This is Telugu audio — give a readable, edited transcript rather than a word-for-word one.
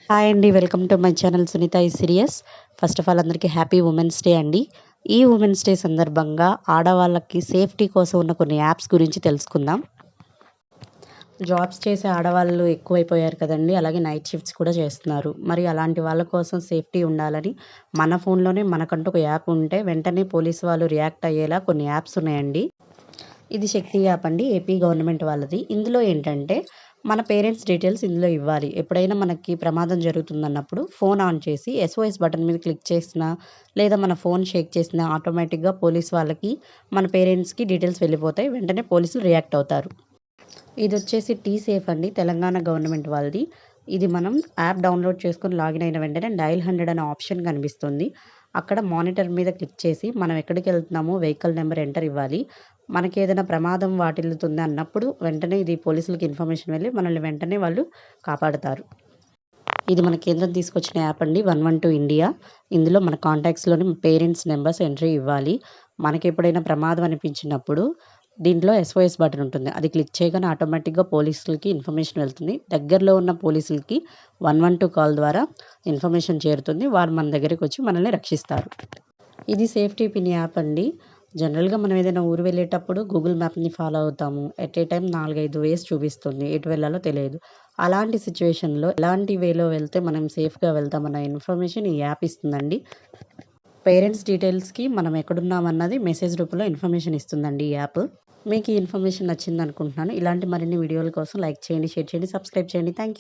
హాయ్ అండి. Welcome to my channel Sunitha ఈ సీరియస్. ఫస్ట్ ఆఫ్ ఆల్ అందరికీ హ్యాపీ ఉమెన్స్ డే అండి. ఈ ఉమెన్స్ డే సందర్భంగా ఆడవాళ్ళకి సేఫ్టీ కోసం ఉన్న కొన్ని యాప్స్ గురించి తెలుసుకుందాం. జాబ్స్ చేసే ఆడవాళ్ళు ఎక్కువైపోయారు కదండీ! అలాగే నైట్ షిఫ్ట్స్ కూడా చేస్తున్నారు. మరి అలాంటి వాళ్ళ కోసం సేఫ్టీ ఉండాలని మన ఫోన్‌లోనే మనకంటూ ఒక యాప్ ఉంటే వెంటనే పోలీసు వాళ్ళు రియాక్ట్ అయ్యేలా కొన్ని యాప్స్ ఉన్నాయండి. ఇది శక్తి యాప్ అండి. ఏపీ గవర్నమెంట్ వాళ్ళది. ఇందులో ఏంటంటే మన పేరెంట్స్ డీటెయిల్స్ ఇందులో ఇవ్వాలి. ఎప్పుడైనా మనకి ప్రమాదం జరుగుతుందన్నప్పుడు ఫోన్ ఆన్ చేసి ఎస్ఓఎస్ బటన్ మీద క్లిక్ చేసినా, లేదా మన ఫోన్ షేక్ చేసినా ఆటోమేటిక్‌గా పోలీస్ వాళ్ళకి మన పేరెంట్స్‌కి డీటెయిల్స్ వెళ్ళిపోతాయి. వెంటనే పోలీసులు రియాక్ట్ అవుతారు. ఇదొచ్చేసి టీ సేఫ్ అండి. తెలంగాణ గవర్నమెంట్ వాళ్ళది. ఇది మనం యాప్ డౌన్‌లోడ్ చేసుకొని లాగిన్ అయిన వెంటనే డయల్ 100 అనే ఆప్షన్ కనిపిస్తుంది. అక్కడ మానిటర్ మీద క్లిక్ చేసి మనం ఎక్కడికెళ్తున్నామో వెహికల్ నంబర్ ఎంటర్ ఇవ్వాలి. మనకేదైనా ప్రమాదం వాటిల్లుతుంది అన్నప్పుడు వెంటనే ఇది పోలీసులకి ఇన్ఫర్మేషన్ వెళ్ళి మనల్ని వెంటనే వాళ్ళు కాపాడతారు. ఇది మన కేంద్రం తీసుకొచ్చిన యాప్ అండి 112 ఇండియా. ఇందులో మన కాంటాక్ట్స్‌లోని పేరెంట్స్ నంబర్స్ ఎంట్రీ ఇవ్వాలి. మనకెప్పుడైనా ప్రమాదం అనిపించినప్పుడు దీంట్లో ఎస్ఓఎస్ బటన్ ఉంటుంది. అది క్లిక్ చేయగానే ఆటోమేటిక్‌గా పోలీసులకి ఇన్ఫర్మేషన్ వెళ్తుంది. దగ్గరలో ఉన్న పోలీసులకి 112 కాల్ ద్వారా ఇన్ఫర్మేషన్ చేరుతుంది. వాళ్ళు మన దగ్గరికొచ్చి మనల్ని రక్షిస్తారు. ఇది సేఫ్టీ పిన్ యాప్ అండి. జనరల్‌గా మనం ఏదైనా ఊరు వెళ్ళేటప్పుడు గూగుల్ మ్యాప్‌ని ఫాలో అవుతాము. ఎట్ ఏ టైమ్ 4, 5 వేస్ చూపిస్తుంది. ఎటు వెళ్ళాలో తెలియదు. అలాంటి సిట్యుయేషన్‌లో ఎలాంటి వేలో వెళ్తే మనం సేఫ్‌గా వెళ్తామన్న ఇన్ఫర్మేషన్ ఈ యాప్ ఇస్తుందండి. పేరెంట్స్ డీటెయిల్స్‌కి మనం ఎక్కడున్నామన్నది మెసేజ్ రూపంలో ఇన్ఫర్మేషన్ ఇస్తుందండి ఈ యాప్. మీకు ఈ ఇన్ఫర్మేషన్ నచ్చిందనుకుంటున్నాను. ఇలాంటి మరిన్ని వీడియోల కోసం లైక్ చేయండి, షేర్ చేయండి, సబ్స్క్రైబ్ చేయండి. Thank you.